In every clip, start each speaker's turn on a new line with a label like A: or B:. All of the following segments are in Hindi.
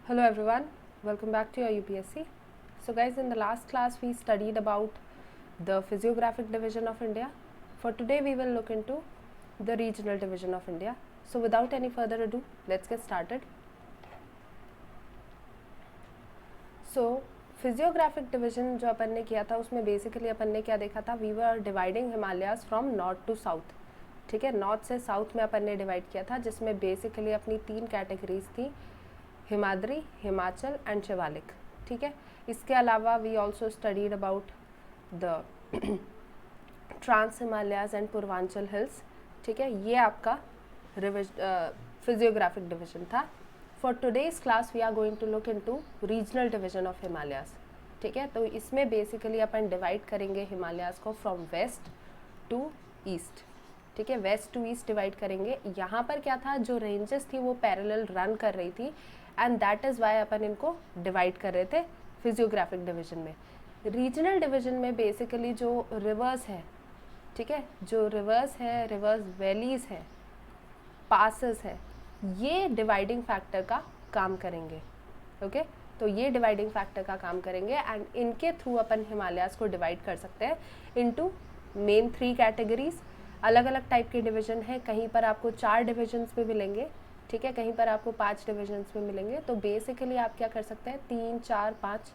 A: Hello everyone, welcome back to your UPSC. So guys, in the last class we studied about the physiographic division of India. For today we will look into the regional division of India. So without any further ado, let's get started. So physiographic division जो अपन ने किया था उसमें बेसिकली अपन ने क्या देखा था, we were dividing Himalayas from north to south. ठीक है, नॉर्थ से साउथ में अपन ने डिवाइड किया था, जिसमें बेसिकली अपनी 3 कैटेगरीज थी, हिमाद्री, हिमाचल एंड शिवालिक. ठीक है, इसके अलावा we also studied about the trans Himalayas and Purvanchal hills. ठीक है, ये आपका फिजियोग्राफिक डिविजन था. For today's class we are going to look into regional division of Himalayas. ठीक है, तो इसमें बेसिकली अपन डिवाइड करेंगे हिमालयाज को फ्रॉम वेस्ट टू ईस्ट. ठीक है, वेस्ट टू ईस्ट डिवाइड करेंगे. यहाँ पर क्या था, जो रेंजेस थी वो पैरेलल रन कर रही थी एंड दैट इज़ वाई अपन इनको डिवाइड कर रहे थे फिजियोग्राफिक डिवीजन में. रीजनल डिवीजन में बेसिकली जो रिवर्स है, ठीक है, जो रिवर्स है, रिवर्स वैलीज है, पासेस है, ये डिवाइडिंग फैक्टर का काम करेंगे. ओके, तो ये डिवाइडिंग फैक्टर का काम करेंगे एंड इनके थ्रू अपन हिमालयाज को डिवाइड कर सकते हैं इनटू मेन 3 कैटेगरीज. अलग अलग टाइप के डिवीजन है, कहीं पर आपको 4 डिविजन्स में मिलेंगे. ठीक है, कहीं पर आपको 5 डिविजन्स में मिलेंगे. तो बेसिकली आप क्या कर सकते हैं, 3, 4, 5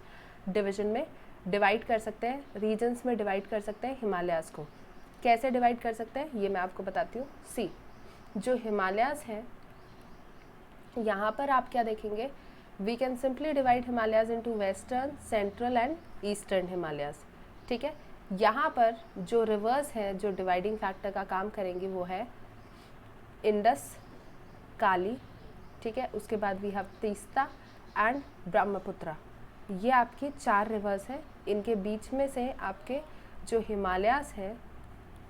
A: डिवीजन में डिवाइड कर सकते हैं, रीजन्स में डिवाइड कर सकते हैं हिमालयाज को. कैसे डिवाइड कर सकते हैं ये मैं आपको बताती हूँ. सी, जो हिमालयाज हैं यहाँ पर आप क्या देखेंगे, we can simply divide Himalayas into western, central and eastern Himalayas. ठीक है, यहाँ पर जो रिवर्स है, जो डिवाइडिंग फैक्टर का काम करेंगी वो है इंडस, काली. ठीक है, उसके बाद we have Teesta and Brahmaputra. ये आपकी 4 रिवर्स हैं. इनके बीच में से आपके जो हिमालयाज हैं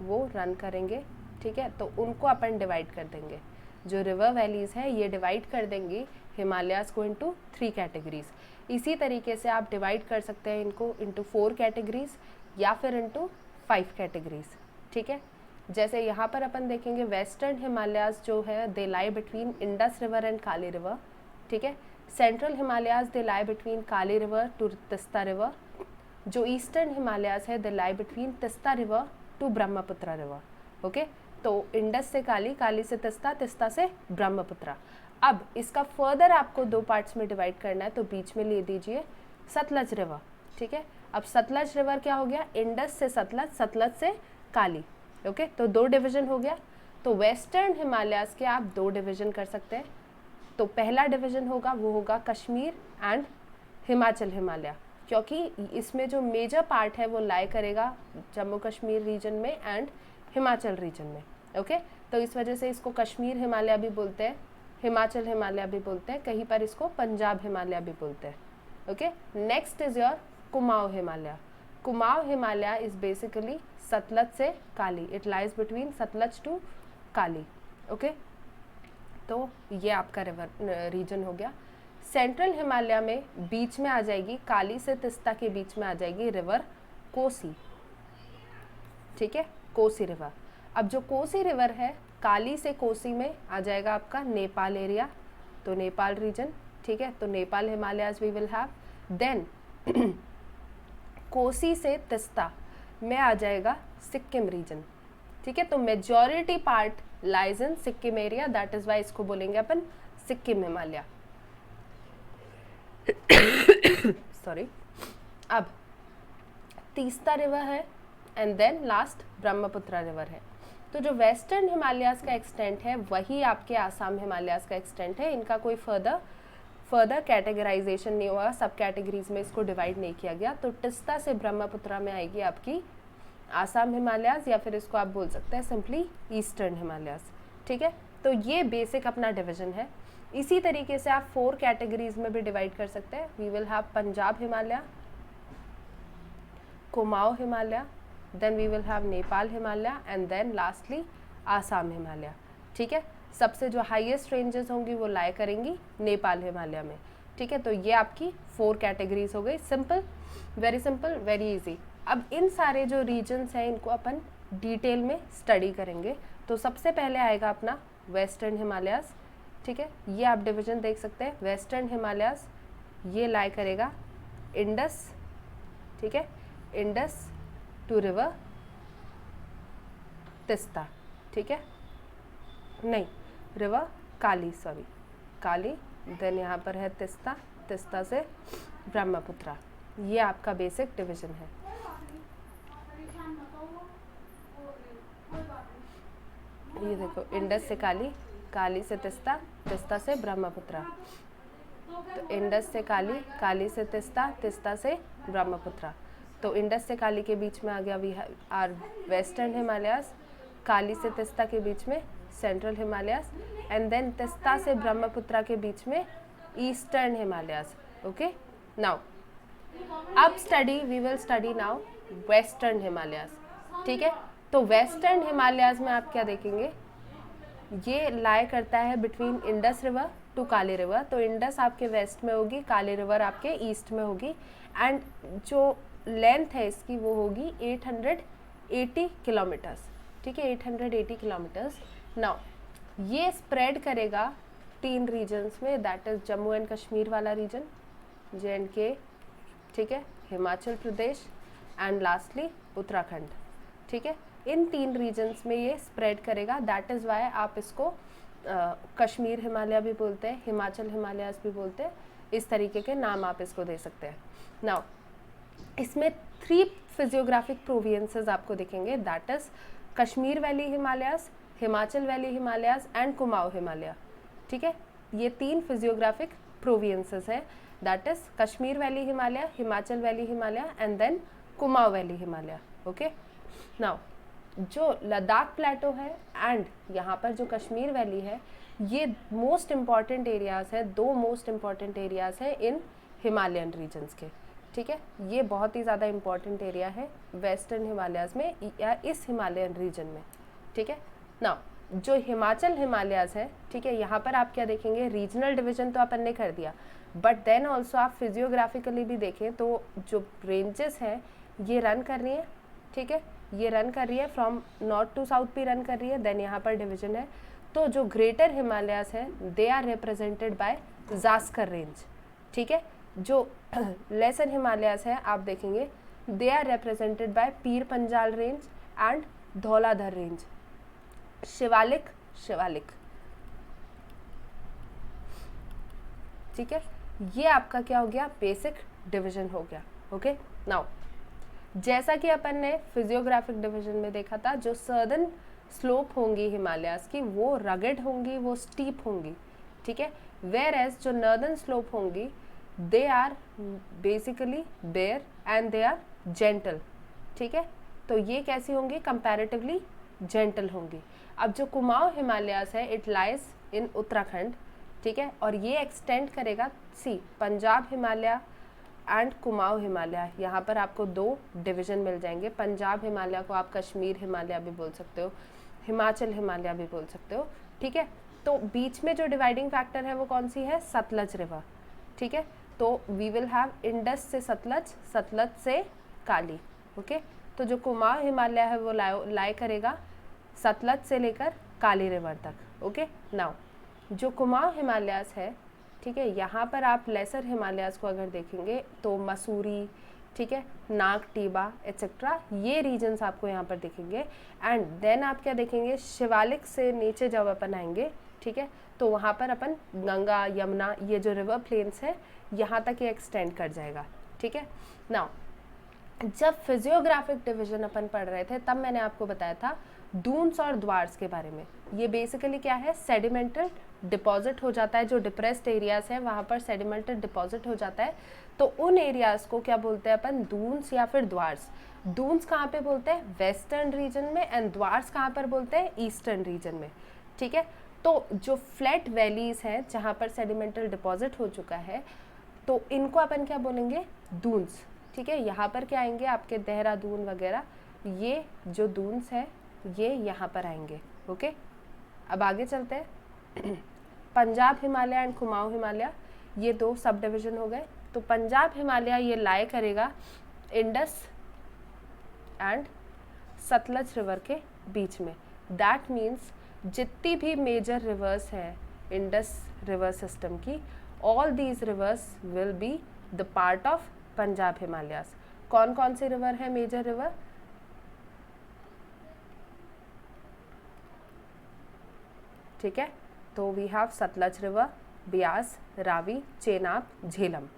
A: वो रन करेंगे. ठीक है, तो उनको अपन डिवाइड कर देंगे. जो रिवर वैलीज है ये डिवाइड कर देंगी हिमालयाज को इनटू 3 कैटेगरीज. इसी तरीके से आप डिवाइड कर सकते हैं इनको इनटू 4 कैटेगरीज या फिर इनटू 5 कैटेगरीज. ठीक है, जैसे यहाँ पर अपन देखेंगे वेस्टर्न हिमालयाज जो है they lie between Indus river and Kali river. ठीक है, central Himalayas they lie between Kali river to Teesta river. जो ईस्टर्न हिमालयाज है they lie between Teesta river to Brahmaputra river. Okay, तो इंडस से काली, काली से तिस्ता, तिस्ता से ब्रह्मपुत्रा. अब इसका फर्दर आपको 2 पार्ट्स में डिवाइड करना है, तो बीच में ले दीजिए सतलज रिवर. ठीक है, अब सतलज रिवर क्या हो गया, इंडस से सतलज, सतलज से काली. ओके, तो 2 डिवीजन हो गया. तो वेस्टर्न हिमालयाज के आप 2 डिवीजन कर सकते हैं. तो पहला डिवीजन होगा वो होगा कश्मीर एंड हिमाचल हिमालय, क्योंकि इसमें जो मेजर पार्ट है वो लाई करेगा जम्मू कश्मीर रीजन में एंड हिमाचल रीजन में. ओके, तो इस वजह से इसको कश्मीर हिमालय भी बोलते हैं, हिमाचल हिमालय भी बोलते हैं, कहीं पर इसको पंजाब हिमालय भी बोलते हैं. Okay, next is your Kumaon Himalaya. Kumaon Himalaya is basically Sutlej से Kali, it lies between Sutlej to Kali. Okay, तो ये आपका रिवर रीजन हो गया. सेंट्रल हिमालय में बीच में आ जाएगी, काली से तिस्ता के बीच में आ जाएगी रिवर कोसी. ठीक है, कोसी रिवर. अब जो कोसी रिवर है, काली से कोसी में आ जाएगा आपका नेपाल एरिया, तो नेपाल रीजन. ठीक है, तो Nepal Himalayas we will have. Then Kosi से तिस्ता में आ जाएगा सिक्किम रीजन. ठीक है, तो majority part lies in Sikkim area, that is why इसको बोलेंगे अपन सिक्किम हिमालय. सॉरी. अब तीस्ता रिवर है and then last Brahmaputra river है. तो जो वेस्टर्न हिमालयाज का एक्सटेंट है वही आपके आसाम हिमालयाज का एक्सटेंट है. इनका कोई फर्दर कैटेगराइजेशन नहीं हुआ, सब कैटेगरीज में इसको डिवाइड नहीं किया गया. तो तिस्ता से ब्रह्मपुत्रा में आएगी आपकी आसाम हिमालयाज, या फिर इसको आप बोल सकते हैं सिंपली ईस्टर्न हिमालयाज. ठीक है, तो ये बेसिक अपना डिवीजन है. इसी तरीके से आप 4 कैटेगरीज में भी डिवाइड कर सकते हैं. We will have Punjab Himalaya, Kumaon Himalaya, then we will have Nepal Himalaya and then lastly Assam Himalaya. ठीक है, सबसे जो हाईएस्ट रेंजेस होंगी वो लाई करेंगी नेपाल हिमालय में. ठीक है, तो ये आपकी 4 कैटेगरीज हो गई. Simple, very simple, very easy. अब इन सारे जो रीजन्स हैं इनको अपन डिटेल में स्टडी करेंगे. तो सबसे पहले आएगा अपना वेस्टर्न हिमालयाज, ठीक है, ये आप डिवीजन देख सकते हैं। वेस्टर्न हिमालयाज ये लाई करेगा इंडस, ठीक है, इंडस टू रिवर तिस्ता, ठीक है, नहीं रिवर काली, सॉरी काली, देन यहाँ पर है तिस्ता, तिस्ता से ब्रह्मपुत्रा। ये आपका बेसिक डिवीजन है। ये देखो इंडस से काली, काली से तिस्ता, तिस्ता से ब्रह्मपुत्रा। तो इंडस से काली, काली से तिस्ता, तिस्ता से ब्रह्मपुत्रा। तो इंडस से काली के बीच में आ गया we are western Himalayas, Kali से तिस्ता के बीच में central Himalayas, and then Teesta से ब्रह्मपुत्रा के बीच में ईस्टर्न हिमालयाज। ओके, नाउ अब we will study now western Himalayas, ठीक है। तो वेस्टर्न हिमालयाज में आप क्या देखेंगे, ये लाई करता है between Indus river to Kali river. तो इंडस आपके वेस्ट में होगी, काली रिवर आपके ईस्ट में होगी, एंड जो लेंथ है इसकी वो होगी 880 किलोमीटर्स, ठीक है, 880 किलोमीटर्स। नाउ ये स्प्रेड करेगा 3 रीजन्स में, that is Jammu and Kashmir वाला रीजन, JNK, ठीक है, हिमाचल प्रदेश एंड लास्टली उत्तराखंड, ठीक है। इन 3 रीजन्स में ये स्प्रेड करेगा, दैट इज़ वाई आप इसको कश्मीर हिमालय भी बोलते हैं, हिमाचल हिमालयाज भी बोलते हैं, इस तरीके के नाम आप इसको दे सकते हैं। नाउ इसमें 3 फिजियोग्राफिक प्रोविंसेस आपको दिखेंगे, that is Kashmir valley Himalayas, Himachal valley Himalayas and Kumaon Himalaya, ठीक है। ये 3 फिजियोग्राफिक प्रोविंसेस है, that is Kashmir valley Himalaya, Himachal valley Himalaya and then Kumaon valley Himalaya. Okay, now जो लद्दाख प्लेटो है एंड यहाँ पर जो कश्मीर वैली है, ये मोस्ट इम्पॉर्टेंट एरियाज़ हैं, 2 मोस्ट इम्पॉर्टेंट एरियाज़ हैं इन हिमालयन रीजन्स के, ठीक है। ये बहुत ही ज़्यादा इम्पॉर्टेंट एरिया है वेस्टर्न हिमालयाज़ में या इस हिमालयन रीजन में, ठीक है। नाउ जो हिमाचल हिमालयाज़ है, ठीक है, यहाँ पर आप क्या देखेंगे, रीजनल डिवीजन तो अपन ने कर दिया, बट देन ऑल्सो आप फिजियोग्राफिकली भी देखें तो जो रेंजेस हैं ये रन कर रही हैं, ठीक है, ये रन कर रही है फ्रॉम नॉर्थ टू साउथ भी रन कर रही है, देन यहाँ पर डिवीजन है। तो जो ग्रेटर हिमालयाज हैं they are represented by Zaskar range, ठीक है। जो लेसर हिमालयाज हैं आप देखेंगे दे are represented bye Pir Panjal range and Dhauladhar range, Shivalik, ठीक है। ये आपका क्या हो गया, बेसिक डिवीजन हो गया। ओके, नाउ जैसा कि अपन ने फिजियोग्राफिक डिवीजन में देखा था, जो सर्दर्न स्लोप होंगी हिमालयाज की वो रगेड होंगी, वो स्टीप होंगी, ठीक है। वेयर एज जो नॉर्दर्न स्लोप होंगी they are basically bare and they are gentle, ठीक है। तो ये कैसी होंगी, कंपैरेटिवली जेंटल होंगी। अब जो कुमाऊं हिमालयाज है इट लाइज इन उत्तराखंड, ठीक है, और ये एक्सटेंड करेगा पंजाब हिमालय एंड कुमाऊं हिमालय। यहाँ पर आपको 2 डिवीजन मिल जाएंगे। पंजाब हिमालय को आप कश्मीर हिमालय भी बोल सकते हो, हिमाचल हिमालय भी बोल सकते हो, ठीक है। तो बीच में जो डिवाइडिंग फैक्टर है वो कौन सी है, सतलज रिवर, ठीक है। तो वी विल हैव इंडस से सतलज, सतलज से काली, ओके। तो जो कुमाऊं हिमालय है वो लाई करेगा सतलज से लेकर काली रिवर तक। ओके, नाउ जो कुमाऊं हिमालयाज है, ठीक है, यहाँ पर आप लेसर हिमालयाज को अगर देखेंगे तो मसूरी, ठीक है, नाग टीबा एट्सेट्रा, ये रीजन्स आपको यहाँ पर दिखेंगे। एंड देन आप क्या देखेंगे, शिवालिक से नीचे जब अपन आएंगे, ठीक है, तो वहाँ पर अपन गंगा, यमुना, ये जो रिवर प्लेन्स है यहाँ तक ये एक्सटेंड कर जाएगा, ठीक है। नाउ जब फिजियोग्राफिक डिवीजन अपन पढ़ रहे थे तब मैंने आपको बताया था दून्स और द्वार्स के बारे में। ये बेसिकली क्या है, सेडिमेंटल डिपॉजिट हो जाता है, जो डिप्रेस्ड एरियाज है वहाँ पर सेडिमेंटल डिपॉजिट हो जाता है, तो उन एरियाज को क्या बोलते हैं अपन, दून्स या फिर द्वार्स। दून्स कहाँ पे बोलते हैं, वेस्टर्न रीजन में, एंड द्वार्स कहाँ पर बोलते हैं, ईस्टर्न रीजन में, ठीक है। तो जो फ्लैट वैलीज हैं जहाँ पर सेडिमेंटल डिपॉजिट हो चुका है तो इनको अपन क्या बोलेंगे, दून्स, ठीक है। यहाँ पर क्या आएंगे आपके देहरादून वगैरह, ये जो दून्स है ये यहाँ पर आएंगे। ओके, अब आगे चलते हैं। पंजाब हिमालय एंड कुमाऊं हिमालय, ये 2 सब डिवीजन हो गए। तो पंजाब हिमालय ये लाई करेगा इंडस एंड सतलज रिवर के बीच में। दैट मीन्स जितनी भी मेजर रिवर्स हैं इंडस रिवर सिस्टम की, all these rivers will be the part of Punjab Himalayas. कौन कौन से रिवर है मेजर रिवर? ठीक है, तो we have Sutlej river, Beas, Ravi, Chenab, Jhelum.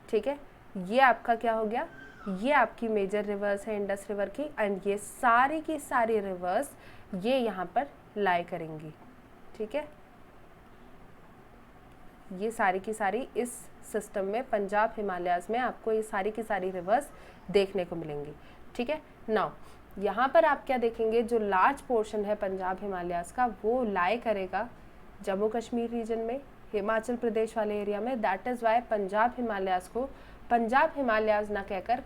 A: ठीक है, ये आपका क्या हो गया, ये आपकी मेजर रिवर्स है इंडस रिवर की, एंड ये सारी की सारी रिवर्स ये यहाँ पर लाई करेंगी। ठीक है, ये सारी की सारी इस सिस्टम में पंजाब हिमालयाज में आपको ये सारी की सारी रिवर्स देखने को मिलेंगी। ठीक है, नाउ यहाँ पर आप क्या देखेंगे, जो लार्ज पोर्शन है पंजाब हिमालयाज का वो लाई करेगा जम्मू कश्मीर रीजन में, हिमाचल प्रदेश वाले एरिया में। That is why Punjab Himalayas को पंजाब हिमालयाज ना कहकर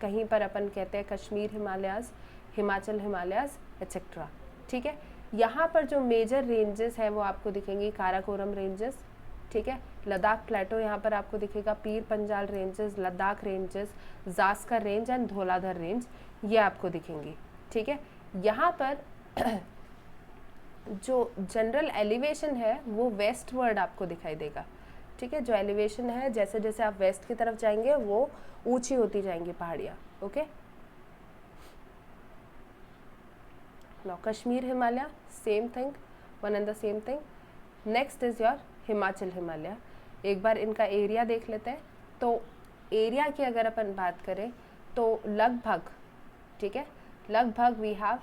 A: कहीं पर अपन कहते हैं कश्मीर हिमालयाज, हिमाचल हिमालयाज एक्सेट्रा। ठीक है, यहाँ पर जो मेजर रेंजेस है वो आपको दिखेंगी काराकोरम रेंजेस। ठीक है, लद्दाख प्लेटो यहाँ पर आपको दिखेगा, Pir Panjal ranges, Ladakh ranges, Zanskar range and Dhauladhar range, ये आपको दिखेंगी। ठीक है, यहाँ पर जो जनरल एलिवेशन है वो वेस्टवर्ड आपको दिखाई देगा। ठीक है, जो एलिवेशन है जैसे जैसे आप वेस्ट की तरफ जाएंगे वो ऊंची होती जाएंगी पहाड़ियाँ। Okay, now Kashmir Himalaya same thing, one and the same thing. Next is your Himachal Himalaya. एक बार इनका एरिया देख लेते हैं। तो एरिया की अगर अपन बात करें तो लगभग, ठीक है, लगभग वी हैव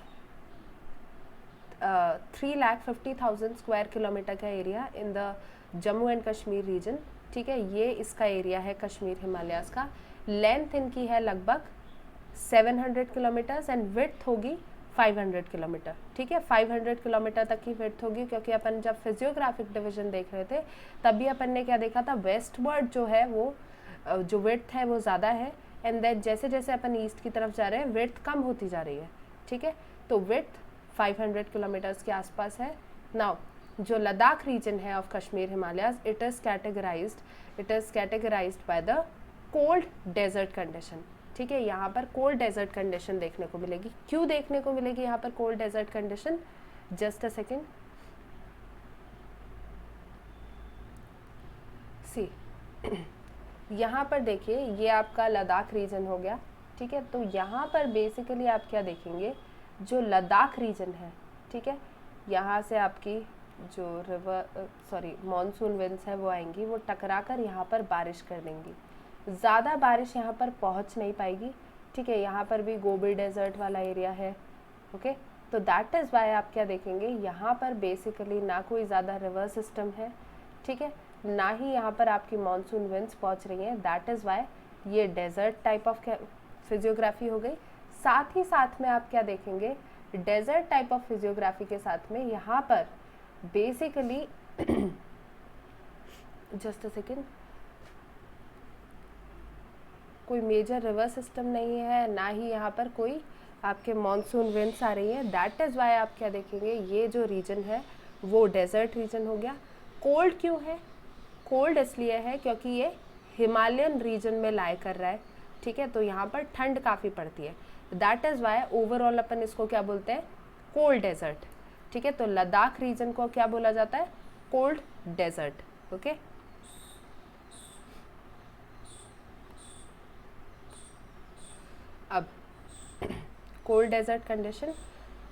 A: 3,50,000 स्क्वायर किलोमीटर का area in the Jammu and Kashmir region. ठीक है, ये इसका एरिया है कश्मीर हिमालयाज का। लेंथ इनकी है लगभग 700 किलोमीटर्स एंड विड्थ होगी 500 किलोमीटर। ठीक है, 500 किलोमीटर तक की विड्थ होगी, क्योंकि अपन जब फिजियोग्राफिक डिवीजन देख रहे थे तभी अपन ने क्या देखा था, वेस्टवर्ड जो है वो जो विड्थ है वो ज़्यादा है, एंड देन जैसे जैसे अपन ईस्ट की तरफ जा रहे हैं विड्थ कम होती जा रही है। ठीक है, तो विड्थ 500 किलोमीटर्स के आसपास है। नाउ जो लद्दाख रीजन है of Kashmir Himalayas, it is categorised by the cold desert condition. ठीक है, यहाँ पर कोल्ड डेजर्ट कंडीशन देखने को मिलेगी। क्यों देखने को मिलेगी यहाँ पर cold desert condition? Just a second, see यहाँ पर देखिए, ये आपका लद्दाख रीजन हो गया। ठीक है, तो यहाँ पर बेसिकली आप क्या देखेंगे, जो लद्दाख रीजन है, ठीक है, यहाँ से आपकी जो मॉनसून विंड्स है वो आएंगी, वो टकरा कर यहाँ पर बारिश कर देंगी। ज़्यादा बारिश यहाँ पर पहुँच नहीं पाएगी। ठीक है, यहाँ पर भी गोबी डेजर्ट वाला एरिया है। ओके, तो दैट इज़ वाई आप क्या देखेंगे, यहाँ पर बेसिकली ना कोई ज़्यादा रिवर सिस्टम है। ठीक है, ना ही यहाँ पर आपकी मॉनसून विंड्स पहुँच रही हैं। दैट इज़ वाई ये डेजर्ट टाइप ऑफ फिजियोग्राफी हो गई। साथ ही साथ में आप क्या देखेंगे, डेजर्ट टाइप ऑफ फिजियोग्राफी के साथ में यहाँ पर बेसिकली जस्ट अ सेकेंड, कोई मेजर रिवर सिस्टम नहीं है, ना ही यहाँ पर कोई आपके मॉनसून विंड्स आ रही है। दैट इज़ वाई आप क्या देखेंगे, ये जो रीजन है वो डेजर्ट रीजन हो गया। कोल्ड क्यों है? कोल्ड इसलिए है क्योंकि ये हिमालयन रीजन में लाई कर रहा है। ठीक है, तो यहाँ पर ठंड काफ़ी पड़ती है। दैट इज़ वाई ओवरऑल अपन इसको क्या बोलते हैं, कोल्ड डेजर्ट। ठीक है, तो लद्दाख रीजन को क्या बोला जाता है, कोल्ड डेजर्ट। ओके, अब कोल्ड डेजर्ट कंडीशन,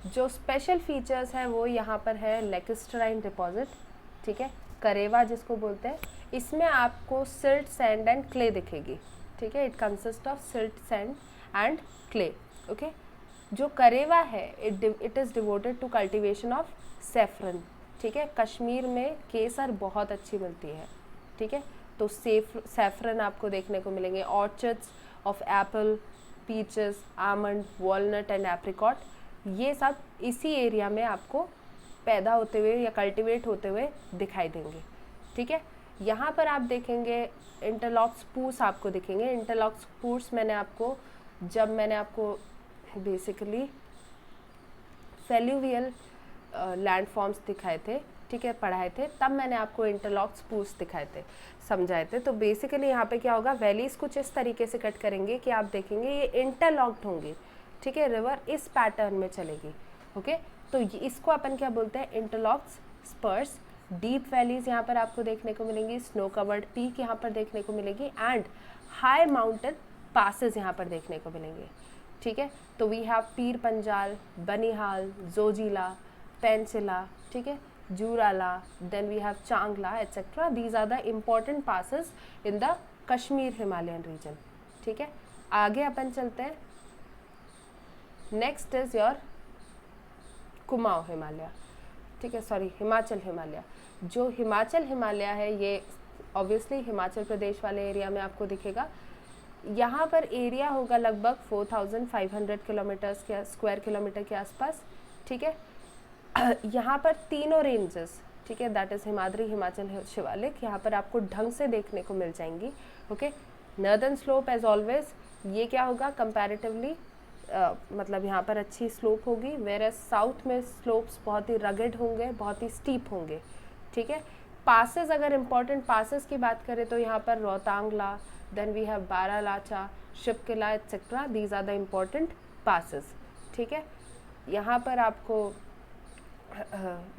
A: जो स्पेशल फीचर्स हैं वो यहाँ पर है लेकिस्टराइन डिपॉजिट। ठीक है, करेवा जिसको बोलते हैं, इसमें आपको सिल्ट, सैंड एंड क्ले दिखेगी। ठीक है, it consist of silt, sand and clay. Okay, जो करेवा है it is devoted to cultivation of saffron. ठीक है, कश्मीर में केसर बहुत अच्छी मिलती है। ठीक है, तो सेफ्रन आपको देखने को मिलेंगे। Orchards of Apple, peaches, almond, walnut and apricot, ये सब इसी एरिया में आपको पैदा होते हुए या कल्टीवेट होते हुए दिखाई देंगे। ठीक है, यहाँ पर आप देखेंगे इंटरलॉक स्पूस आपको दिखेंगे। इंटरलॉक स्पूस मैंने आपको बेसिकली फेल्यूवियल लैंडफॉर्म्स दिखाए थे, ठीक है, पढ़ाए थे, तब मैंने आपको इंटरलॉक स्पूस दिखाए थे, समझाए थे। तो बेसिकली यहाँ पे क्या होगा, वैलीज कुछ इस तरीके से कट करेंगे कि आप देखेंगे ये इंटरलॉक्ड होंगी। ठीक है, रिवर इस पैटर्न में चलेगी। ओके, तो इसको अपन क्या बोलते हैं, इंटरलॉक्ड स्पर्स। डीप वैलीज यहाँ पर आपको देखने को मिलेंगी, स्नो कवर्ड पीक यहाँ पर देखने को मिलेगी एंड हाई माउंटेन पासेस यहाँ पर देखने को मिलेंगे, ठीक है। तो वी हैव पीर पंजाल, बनिहाल, जोजिला, पेंसिला, ठीक है, Jurala, then we have Changla etcetera. These are the important passes in the Kashmir Himalayan region, ठीक है। आगे अपन चलते हैं, next is your Kumaon Himalaya, ठीक है, सॉरी हिमाचल हिमालय। जो हिमाचल हिमालय है ये ऑब्वियसली हिमाचल प्रदेश वाले एरिया में आपको दिखेगा। यहाँ पर एरिया होगा लगभग 4500 किलोमीटर्स के स्क्वायर किलोमीटर के आसपास, ठीक है। यहाँ पर तीनों रेंजेस, ठीक है, दैट इज़ हिमाद्री, हिमाचल, शिवालिक, यहाँ पर आपको ढंग से देखने को मिल जाएंगी, okay. Northern slope as always, ये क्या होगा कंपैरेटिवली मतलब यहाँ पर अच्छी स्लोप होगी, वेयर साउथ में स्लोप्स बहुत ही रगेड होंगे, बहुत ही स्टीप होंगे, ठीक है। पासेस, अगर इम्पॉर्टेंट पासेस की बात करें तो यहाँ पर Rohtangla, then we have Baralacha, Shipkila etcetera, these are the important passes, ठीक है। यहाँ पर आपको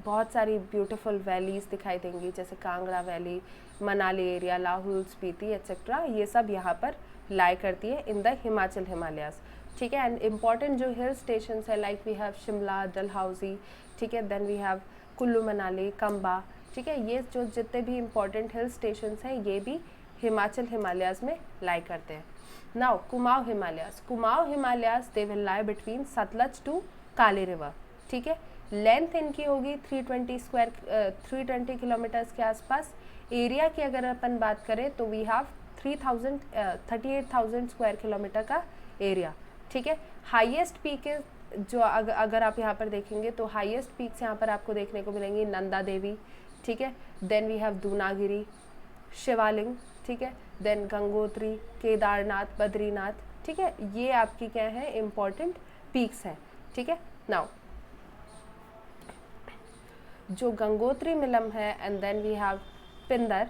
A: बहुत सारी ब्यूटीफुल वैलीज दिखाई देंगी, जैसे Kangra valley, Manali area, Lahaul Spiti etcetera, ये सब यहाँ पर लाई करती है इन द हिमाचल हिमालयास, ठीक है। एंड इम्पॉर्टेंट जो हिल स्टेशन है like we have Shimla, Dalhousie, ठीक है, then we have Kullu Manali, Chamba, ठीक है, ये जो जितने भी इम्पॉर्टेंट हिल स्टेशन हैं ये भी हिमाचल हिमालयास में लाई करते हैं। Now Kumaon Himalayas, Kumaon Himalayas they will lie between Sutlej to Kali river, ठीक है। लेंथ इनकी होगी 320 किलोमीटर्स के आसपास। एरिया की अगर अपन बात करें तो वी हैव 38,000 स्क्वायर किलोमीटर का एरिया, ठीक है। हाईएस्ट पीक है जो अगर आप यहाँ पर देखेंगे तो हाईएस्ट पीक्स यहाँ पर आपको देखने को मिलेंगी नंदा देवी, ठीक है, देन वी हैव दूनागिरी, शिवालिंग, ठीक है, देन गंगोत्री, केदारनाथ, बद्रीनाथ, ठीक है, ये आपकी क्या है इम्पॉर्टेंट पीक्स हैं, ठीक है। नाउ जो गंगोत्री मिलम है and then we have Pindar,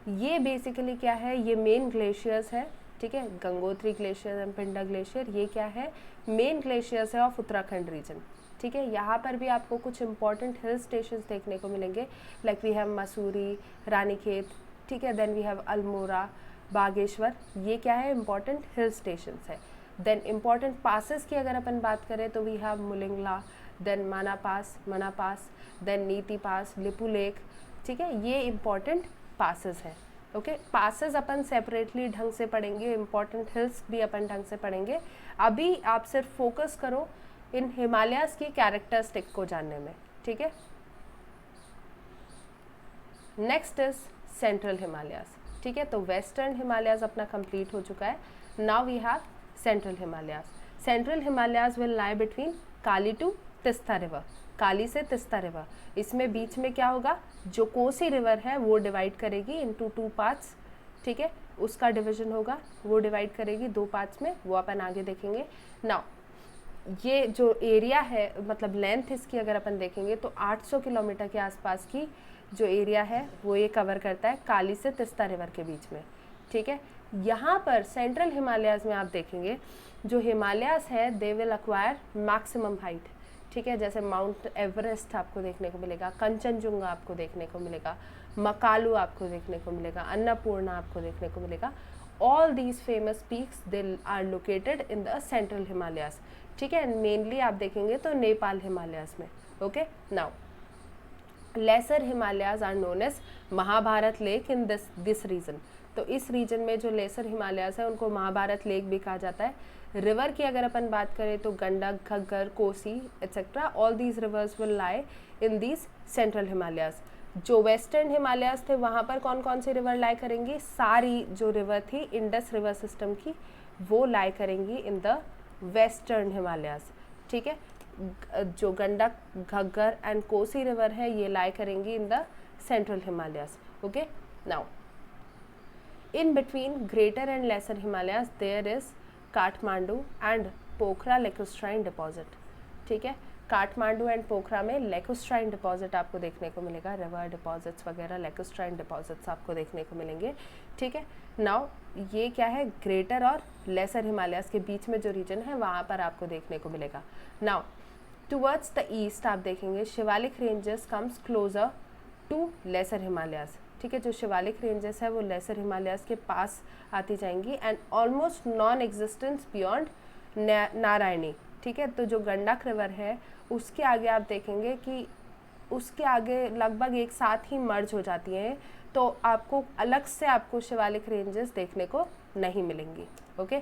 A: ये बेसिकली क्या है, ये मेन ग्लेशियर्स है, ठीक है। Gangotri glacier and Pindar glacier ये क्या है, मेन ग्लेशियर्स है ऑफ उत्तराखंड रीजन, ठीक है। यहाँ पर भी आपको कुछ इंपॉर्टेंट हिल स्टेशंस देखने को मिलेंगे, like we have Mussoorie, Ranikhet, ठीक है, then we have Almora, Bageshwar, ये क्या है इंपॉर्टेंट हिल स्टेशंस है। देन इंपॉर्टेंट पासेस की अगर अपन बात करें तो वी हैव मुलिंगला, देन माना पास, देन नीति पास, लिपू लेक, ठीक है, ये इंपॉर्टेंट पासेस हैं, ओके। पासेस अपन सेपरेटली ढंग से पढ़ेंगे, इंपॉर्टेंट हिल्स भी अपन ढंग से पढ़ेंगे। अभी आप सिर्फ फोकस करो इन हिमालयास की कैरेक्टरिस्टिक को जानने में, ठीक है। नेक्स्ट इज सेंट्रल हिमालयास, ठीक है। तो वेस्टर्न हिमालयास अपना कंप्लीट हो चुका है, now we have central Himalayas. Central Himalayas will lie between Kali to Teesta river, Kali से तिस्ता रिवर, इसमें बीच में क्या होगा, जो कोसी रिवर है वो डिवाइड करेगी इनटू 2 पार्ट्स, ठीक है, उसका डिवीजन होगा, वो डिवाइड करेगी 2 पार्ट्स में, वो अपन आगे देखेंगे। नाउ ये जो एरिया है मतलब लेंथ इसकी अगर अपन देखेंगे तो 800 किलोमीटर के आसपास की जो एरिया है वो ये कवर करता है काली से तिस्ता रिवर के बीच में, ठीक है। यहाँ पर सेंट्रल हिमालयाज में आप देखेंगे जो हिमालयास है they will acquire maximum height, ठीक है, जैसे माउंट एवरेस्ट आपको देखने को मिलेगा, कंचनजुंगा आपको देखने को मिलेगा, मकालू आपको देखने को मिलेगा, अन्नपूर्णा आपको देखने को मिलेगा। All these famous peaks they are located in the central Himalayas, ठीक है, मेनली आप देखेंगे तो नेपाल हिमालयास में, okay. Now lesser Himalayas are known as Mahabharat lake in this region, तो इस रीजन में जो लेसर हिमालयास है उनको महाभारत लेक भी कहा जाता है। रिवर की अगर अपन बात करें तो Gandak, Ghaggar, Kosi etcetera, all these rivers will lie in these central Himalayas. जो वेस्टर्न हिमालयास थे वहाँ पर कौन कौन सी रिवर लाई करेंगी, सारी जो रिवर थी इंडस रिवर सिस्टम की वो लाई करेंगी इन द वेस्टर्न हिमालयास, ठीक है। जो गंडक, घग्गर एंड कोसी रिवर है ये लाई करेंगी in the central Himalayas, okay. Now in between greater and lesser Himalayas there is Kathmandu and Pokhara lacustrine deposit, ठीक है। काठमांडू एंड पोखरा में लेकोस्ट्राइन डिपॉजिट आपको देखने को मिलेगा, रिवर डिपॉजिट्स वगैरह लेकोस्ट्राइन डिपॉजिट्स आपको देखने को मिलेंगे, ठीक है। नाउ ये क्या है, ग्रेटर और लेसर हिमालयास के बीच में जो रीजन है वहाँ पर आपको देखने को मिलेगा। नाउ टुवर्ड्स द ईस्ट आप देखेंगे Shivalik ranges comes closer to lesser Himalayas, ठीक है, जो शिवालिक रेंजेस है वो लेसर हिमालयाज के पास आती जाएंगी and almost non existence beyond Narayani, ठीक है। तो जो गंडक रिवर है उसके आगे आप देखेंगे कि उसके आगे लगभग एक साथ ही मर्ज हो जाती हैं, तो आपको अलग से आपको शिवालिक रेंजेस देखने को नहीं मिलेंगी। ओके,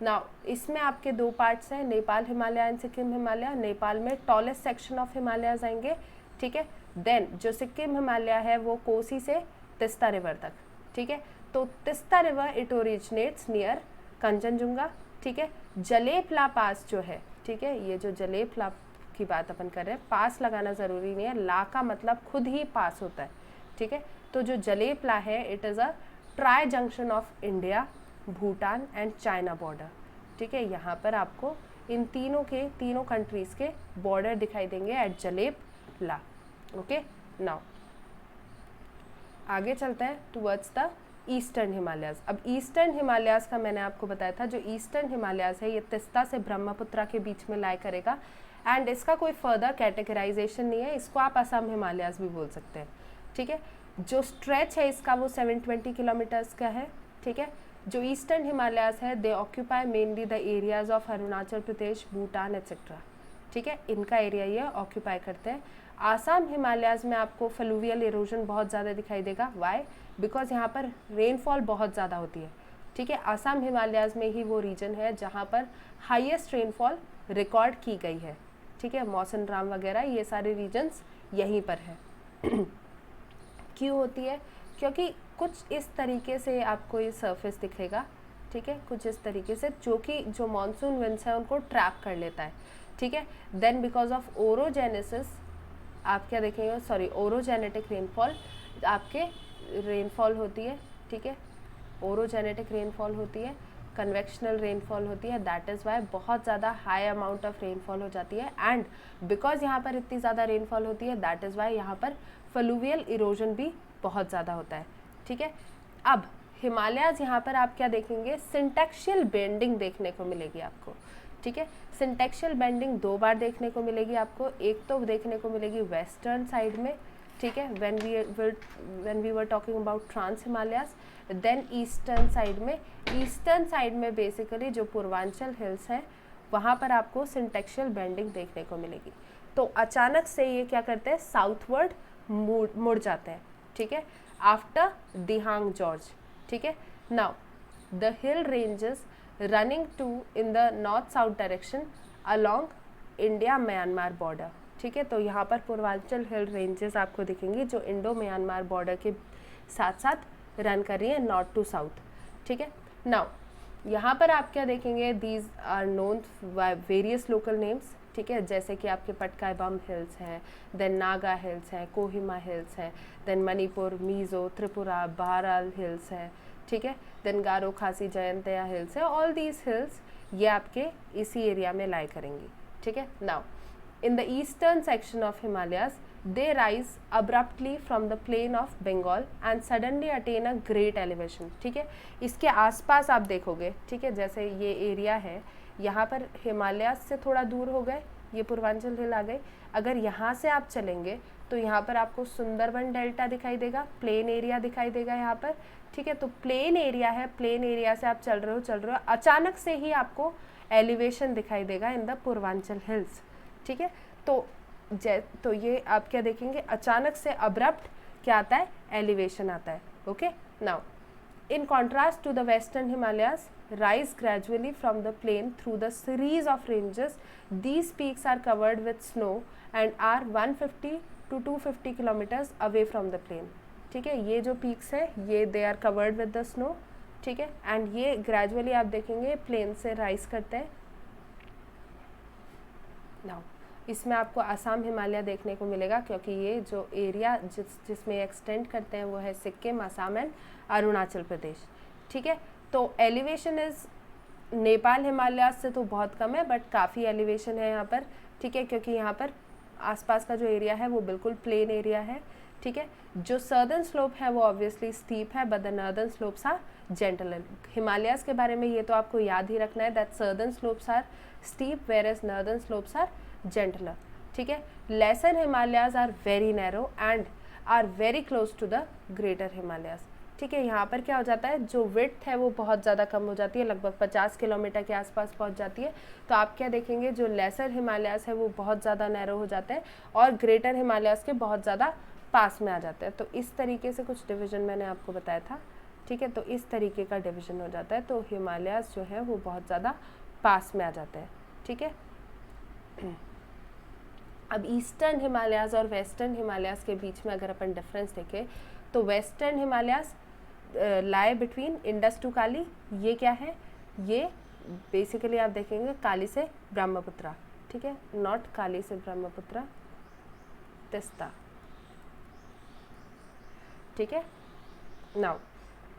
A: नाउ इसमें आपके दो पार्ट्स हैं, नेपाल हिमालय एंड सिक्किम हिमालय। नेपाल में टॉलेस्ट सेक्शन ऑफ हिमालयाज आएंगे, ठीक है। देन जो सिक्किम हिमालय है वो कोसी से तिस्ता रिवर तक, ठीक है। तो Teesta river it originates near Kanchenjunga, ठीक है। जलेपला पास जो है, ठीक है, ये जो जलेपला की बात अपन कर रहे हैं, पास लगाना ज़रूरी नहीं है, ला का मतलब खुद ही पास होता है, ठीक है। तो जो जलेपला है it is a tri junction of India, Bhutan and China border, ठीक है। यहाँ पर आपको इन तीनों कंट्रीज़ के बॉर्डर दिखाई देंगे एट जलेपला। ओके, नाउ आगे चलते हैं टुवर्ड्स द ईस्टर्न हिमालयाज। अब ईस्टर्न हिमालयाज का मैंने आपको बताया था, जो ईस्टर्न हिमालयाज है ये तिस्ता से ब्रह्मपुत्रा के बीच में लाई करेगा एंड इसका कोई फर्दर कैटेगराइजेशन नहीं है, इसको आप असम हिमालयाज भी बोल सकते हैं, ठीक है। जो स्ट्रेच है इसका वो 720 किलोमीटर्स का है, ठीक है। जो ईस्टर्न हिमालयाज है दे occupy mainly the areas of Arunachal Pradesh, Bhutan etcetera, ठीक है, इनका एरिया ये ऑक्यूपाई करते हैं। आसाम हिमालयाज में आपको फ्लूवियल इरोजन बहुत ज़्यादा दिखाई देगा, वाई, बिकॉज यहाँ पर रेनफॉल बहुत ज़्यादा होती है, ठीक है। आसाम हिमालयाज में ही वो रीजन है जहाँ पर हाईएस्ट रेनफॉल रिकॉर्ड की गई है, ठीक है। मौसम राम वगैरह ये सारे रीजन्स यहीं पर है। क्यों होती है? क्योंकि कुछ इस तरीके से आपको ये सरफेस दिखेगा, ठीक है, कुछ इस तरीके से, जो कि जो मानसून विंड्स है उनको ट्रैप कर लेता है, ठीक है। देन बिकॉज ऑफ ओरोजेनेसिस आप क्या देखेंगे, सॉरी ओरोजेनेटिक रेनफॉल, आपके रेनफॉल होती है, ठीक है, ओरोजेनेटिक रेनफॉल होती है, कन्वेक्शनल रेनफॉल होती है, दैट इज़ वाई बहुत ज़्यादा हाई अमाउंट ऑफ रेनफॉल हो जाती है एंड बिकॉज यहाँ पर इतनी ज़्यादा रेनफॉल होती है दैट इज़ वाई यहाँ पर फ्लूवियल इरोजन भी बहुत ज़्यादा होता है, ठीक है। अब हिमालयाज यहाँ पर आप क्या देखेंगे, सिंटेक्शियल बेंडिंग देखने को मिलेगी आपको, ठीक है। सिंटेक्शियल बेंडिंग दो बार देखने को मिलेगी आपको, एक तो देखने को मिलेगी वेस्टर्न साइड में, ठीक है, when we were talking about trans Himalayas, then eastern side में। ईस्टर्न साइड में बेसिकली जो पूर्वांचल हिल्स हैं वहाँ पर आपको सिंटेक्शियल बेंडिंग देखने को मिलेगी। तो अचानक से ये क्या करते हैं, साउथवर्ड मुड़ जाते हैं, ठीक है, आफ्टर दिहांग जॉर्ज, ठीक है। Now the hill ranges running to in the north south direction along India Myanmar border, ठीक है। तो यहाँ पर पूर्वांचल हिल रेंजेस आपको दिखेंगी जो इंडो म्यांमार बॉर्डर के साथ साथ रन कर रही है नॉर्थ टू साउथ, ठीक है। नाउ यहाँ पर आप क्या देखेंगे, these are known various local names, ठीक है, जैसे कि आपके पटकाई बम हिल्स हैं, देन नागा हिल्स हैं, कोहिमा हिल्स हैं, देन मणिपुर, मिजो, त्रिपुरा, बाराल हिल्स हैं, ठीक है, देन गारो, खासी, जयंतिया हिल्स है। ऑल दीज हिल्स ये आपके इसी एरिया में लाई करेंगी, ठीक है। Now in the eastern section of Himalayas they rise abruptly from the plain of Bengal and suddenly attain a great elevation, ठीक है। इसके आसपास आप देखोगे, ठीक है, जैसे ये एरिया है, यहाँ पर हिमालयाज से थोड़ा दूर हो गए, ये पूर्वांचल हिल आ गई। अगर यहाँ से आप चलेंगे तो यहाँ पर आपको सुंदरबन डेल्टा दिखाई देगा, प्लेन एरिया दिखाई देगा यहाँ पर, ठीक है। तो प्लेन एरिया है, प्लेन एरिया से आप चल रहे हो, अचानक से ही आपको एलिवेशन दिखाई देगा इन द पूर्वांचल हिल्स, ठीक है। तो ये आप क्या देखेंगे, अचानक से अब्रप्ट क्या आता है, एलिवेशन आता है, okay. Now in contrast to the western Himalayas rise gradually from the plain through the series of ranges. These peaks are covered with snow and are 150 to 250 kilometers away from the plain, ठीक है। ये जो peaks है ये they are covered with the snow, ठीक है, and ये gradually आप देखेंगे प्लेन से rise करते हैं। Now इसमें आपको असम हिमालय देखने को मिलेगा क्योंकि ये जो एरिया जिसमें एक्सटेंड करते हैं वो है सिक्किम, असम एंड अरुणाचल प्रदेश, ठीक है। तो एलिवेशन इज़ नेपाल हिमालय से तो बहुत कम है बट काफ़ी एलिवेशन है यहाँ पर, ठीक है, क्योंकि यहाँ पर आसपास का जो एरिया है वो बिल्कुल प्लेन एरिया है, ठीक है। जो सर्दर्न स्लोप है वो ऑब्वियसली स्टीप है but the northern slopes are gentler. Himalayas के बारे में ये तो आपको याद ही रखना है that southern slopes are steep whereas northern slopes are gentler. ठीक है। Lesser Himalayas are very narrow and are very close to the greater Himalayas, ठीक है। यहाँ पर क्या हो जाता है, जो विड्थ है वो बहुत ज़्यादा कम हो जाती है, लगभग 50 किलोमीटर के आसपास पहुँच जाती है। तो आप क्या देखेंगे, जो लेसर हिमालयाज है वो बहुत ज़्यादा नैरो हो जाते हैं और ग्रेटर हिमालयाज के बहुत ज़्यादा पास में आ जाते हैं। तो इस तरीके से कुछ डिवीज़न मैंने आपको बताया था, ठीक है। तो इस तरीके का डिवीज़न हो जाता है। तो हिमालयाज जो है वो बहुत ज़्यादा पास में आ जाते हैं, ठीक है। अब ईस्टर्न हिमालयाज और वेस्टर्न हिमालयाज के बीच में अगर अपन डिफरेंस देखें तो western Himalayas lie between Indus to Kali, ये क्या है, ये बेसिकली आप देखेंगे काली से ब्रह्मपुत्रा, ठीक है, नॉट काली से ब्रह्मपुत्रा, तिस्ता, ठीक है। नाउ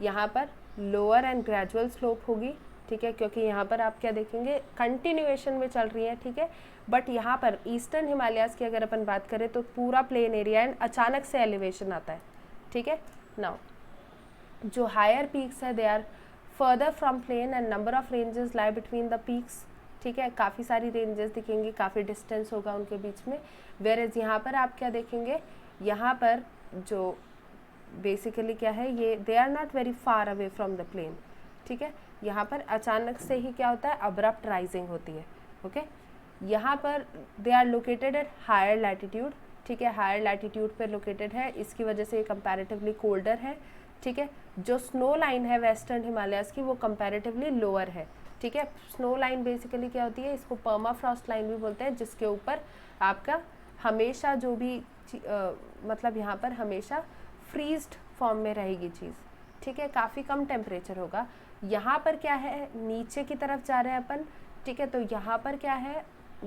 A: यहाँ पर लोअर एंड ग्रेजुअल स्लोप होगी, ठीक है, क्योंकि यहाँ पर आप क्या देखेंगे कंटिन्यूएशन में चल रही है, ठीक है। बट यहाँ पर ईस्टर्न हिमालयाज की अगर अपन बात करें तो पूरा प्लेन एरिया एंड अचानक से एलिवेशन आता है, ठीक है। नाउ जो हायर पीक्स है they are further from plain and number of ranges lie between the peaks, ठीक है। काफ़ी सारी रेंजेस दिखेंगी, काफ़ी डिस्टेंस होगा उनके बीच में। वेयर एज यहाँ पर आप क्या देखेंगे, यहाँ पर जो बेसिकली क्या है, ये they are not very far away from the plain, ठीक है। यहाँ पर अचानक से ही क्या होता है, अब्रप्ट राइजिंग होती है, ओके। यहाँ पर they are located at higher latitude, ठीक है, हायर लैटिट्यूड पर लोकेटेड है, इसकी वजह से ये कंपैरेटिवली कोल्डर है, ठीक है। जो स्नो लाइन है वेस्टर्न हिमालयाज की वो कंपैरेटिवली लोअर है, ठीक है। स्नो लाइन बेसिकली क्या होती है, इसको पर्माफ्रॉस्ट लाइन भी बोलते हैं, जिसके ऊपर आपका हमेशा जो भी मतलब यहाँ पर हमेशा फ्रीज्ड फॉर्म में रहेगी चीज़, ठीक है, काफ़ी कम टेम्परेचर होगा। यहाँ पर क्या है, नीचे की तरफ जा रहे हैं अपन, ठीक है। तो यहाँ पर क्या है,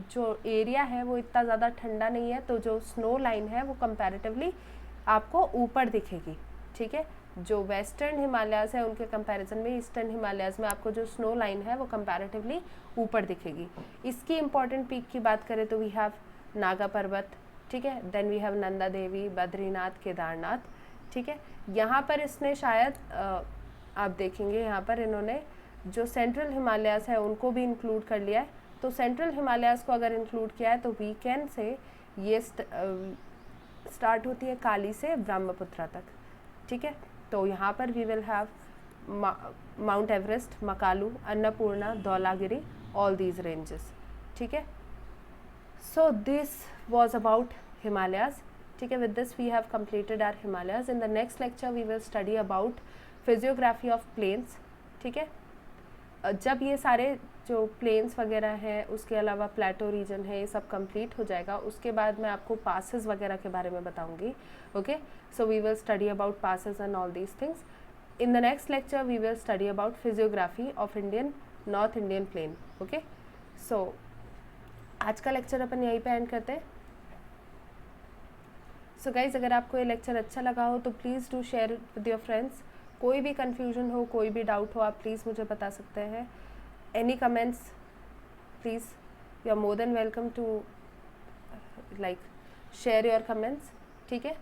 A: जो एरिया है वो इतना ज़्यादा ठंडा नहीं है, तो जो स्नो लाइन है वो कंपैरेटिवली आपको ऊपर दिखेगी, ठीक है। जो वेस्टर्न हिमालयाज है उनके कंपैरिजन में ईस्टर्न हिमालयाज में आपको जो स्नो लाइन है वो कंपैरेटिवली ऊपर दिखेगी। इसकी इंपॉर्टेंट पीक की बात करें तो वी हैव नागा पर्वत, ठीक है, then we have Nanda Devi, Badrinath, Kedarnath, ठीक है। यहाँ पर इसने शायद आप देखेंगे यहाँ पर इन्होंने जो सेंट्रल हिमालयाज है उनको भी इंक्लूड कर लिया है। तो सेंट्रल हिमालयाज को अगर इंक्लूड किया है तो वी कैन से ये स्टार्ट होती है काली से ब्रह्मपुत्रा तक, ठीक है। तो यहाँ पर we will have Mount Everest, Makalu, Annapurna, Dhaulagiri, all these ranges, ठीक है। So this was about Himalayas, ठीक है। With this we have completed our Himalayas. In the next lecture we will study about physiography of plains, ठीक है। जब ये सारे जो प्लेन्स वगैरह हैं उसके अलावा प्लेटो रीजन है ये सब कंप्लीट हो जाएगा, उसके बाद मैं आपको पासेस वगैरह के बारे में बताऊंगी, okay. So we will study about passes and all these things. In the next lecture we will study about physiography of Indian north Indian plain, okay. सो आज का लेक्चर अपन यहीं पे एंड करते हैं। सो गाइज, अगर आपको ये लेक्चर अच्छा लगा हो तो please do share with your friends. कोई भी कन्फ्यूजन हो, कोई भी डाउट हो, आप प्लीज़ मुझे बता सकते हैं। Any comments please, you are more than welcome to like share your comments, ठीक है।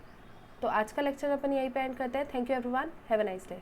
A: तो आज का लेक्चर अपन यहीं पे एंड करते हैं। Thank you everyone, have a nice day.